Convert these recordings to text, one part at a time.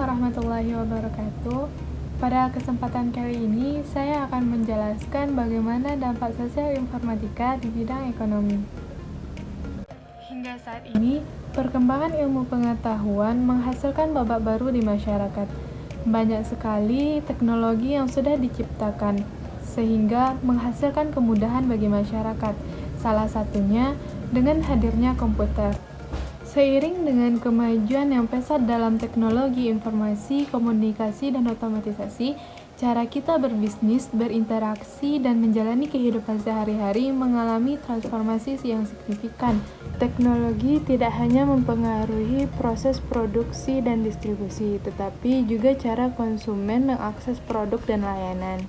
warahmatullahi wabarakatuh. Pada kesempatan kali ini, saya akan menjelaskan bagaimana dampak sosial informatika di bidang ekonomi. Hingga saat ini, perkembangan ilmu pengetahuan menghasilkan babak baru di masyarakat. Banyak sekali teknologi yang sudah diciptakan, sehingga menghasilkan kemudahan bagi masyarakat. Salah satunya dengan hadirnya komputer. Seiring dengan kemajuan yang pesat dalam teknologi informasi, komunikasi, dan otomatisasi, cara kita berbisnis, berinteraksi, dan menjalani kehidupan sehari-hari mengalami transformasi yang signifikan. Teknologi tidak hanya mempengaruhi proses produksi dan distribusi, tetapi juga cara konsumen mengakses produk dan layanan.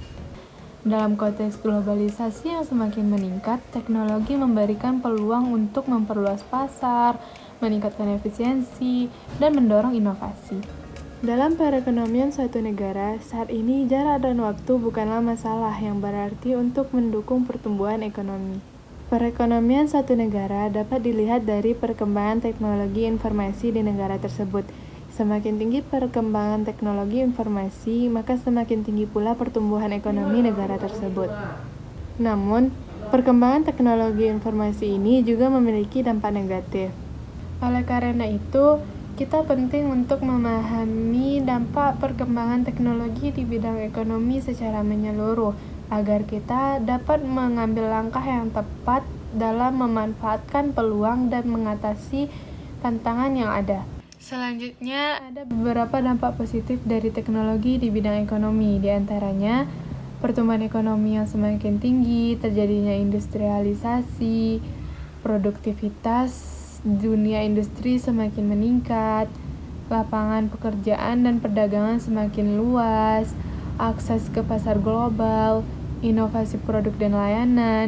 Dalam konteks globalisasi yang semakin meningkat, teknologi memberikan peluang untuk memperluas pasar, meningkatkan efisiensi, dan mendorong inovasi. Dalam perekonomian suatu negara, saat ini jarak dan waktu bukanlah masalah yang berarti untuk mendukung pertumbuhan ekonomi. Perekonomian suatu negara dapat dilihat dari perkembangan teknologi informasi di negara tersebut. Semakin tinggi perkembangan teknologi informasi, maka semakin tinggi pula pertumbuhan ekonomi negara tersebut. Namun, perkembangan teknologi informasi ini juga memiliki dampak negatif. Oleh karena itu, kita penting untuk memahami dampak perkembangan teknologi di bidang ekonomi secara menyeluruh, agar kita dapat mengambil langkah yang tepat dalam memanfaatkan peluang dan mengatasi tantangan yang ada. Selanjutnya, ada beberapa dampak positif dari teknologi di bidang ekonomi, di antaranya pertumbuhan ekonomi yang semakin tinggi, terjadinya industrialisasi, produktivitas dunia industri semakin meningkat, lapangan pekerjaan dan perdagangan semakin luas, akses ke pasar global, inovasi produk dan layanan,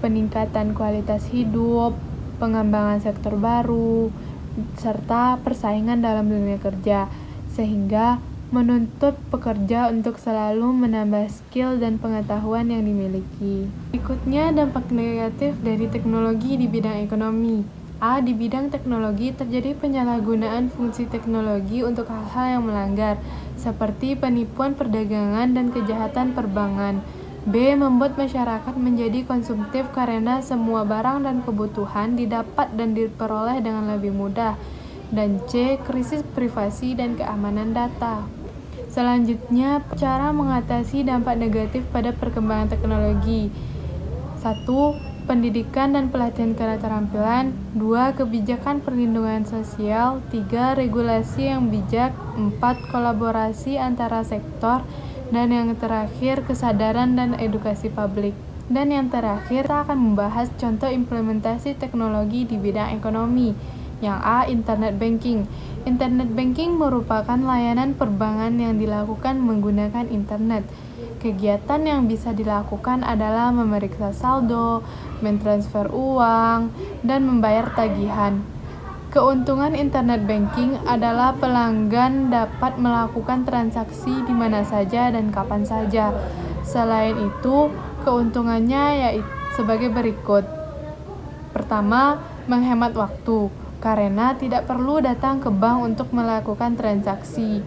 peningkatan kualitas hidup, pengembangan sektor baru, serta persaingan dalam dunia kerja, sehingga menuntut pekerja untuk selalu menambah skill dan pengetahuan yang dimiliki. Berikutnya, dampak negatif dari teknologi di bidang ekonomi. Di bidang teknologi terjadi penyalahgunaan fungsi teknologi untuk hal-hal yang melanggar, seperti penipuan perdagangan dan kejahatan perbankan. B. Membuat masyarakat menjadi konsumtif karena semua barang dan kebutuhan didapat dan diperoleh dengan lebih mudah. Dan C. Krisis privasi dan keamanan data. Selanjutnya, cara mengatasi dampak negatif pada perkembangan teknologi. 1. Pendidikan dan pelatihan keterampilan. 2. Kebijakan perlindungan sosial. 3. Regulasi yang bijak. 4. Kolaborasi antara sektor. Dan yang terakhir, kesadaran dan edukasi publik. Dan yang terakhir, kita akan membahas contoh implementasi teknologi di bidang ekonomi. Yang A. Internet banking. Internet banking merupakan layanan perbankan yang dilakukan menggunakan internet. Kegiatan yang bisa dilakukan adalah memeriksa saldo, mentransfer uang, dan membayar tagihan. Keuntungan internet banking adalah pelanggan dapat melakukan transaksi di mana saja dan kapan saja. Selain itu, keuntungannya yaitu sebagai berikut. Pertama, menghemat waktu, karena tidak perlu datang ke bank untuk melakukan transaksi.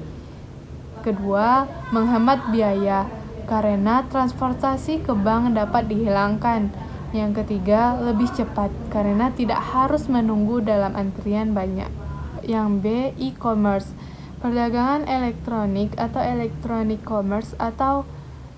Kedua, menghemat biaya, karena transportasi ke bank dapat dihilangkan. Yang ketiga, lebih cepat, karena tidak harus menunggu dalam antrian banyak. Yang B. E-commerce. Perdagangan elektronik atau electronic commerce atau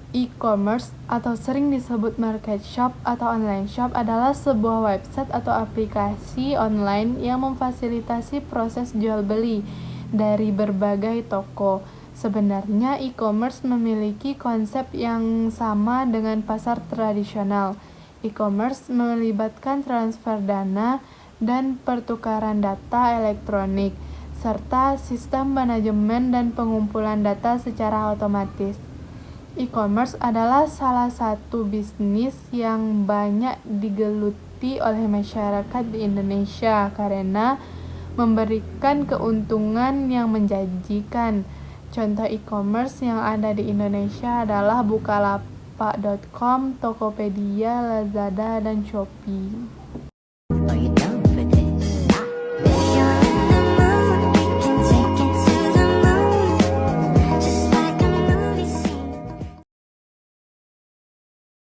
e-commerce atau sering disebut market shop atau online shop adalah sebuah website atau aplikasi online yang memfasilitasi proses jual beli dari berbagai toko. Sebenarnya e-commerce memiliki konsep yang sama dengan pasar tradisional. E-commerce melibatkan transfer dana dan pertukaran data elektronik, serta sistem manajemen dan pengumpulan data secara otomatis. E-commerce adalah salah satu bisnis yang banyak digeluti oleh masyarakat di Indonesia karena memberikan keuntungan yang menjanjikan. Contoh e-commerce yang ada di Indonesia adalah Bukalapak.com, Tokopedia, Lazada, dan Shopee.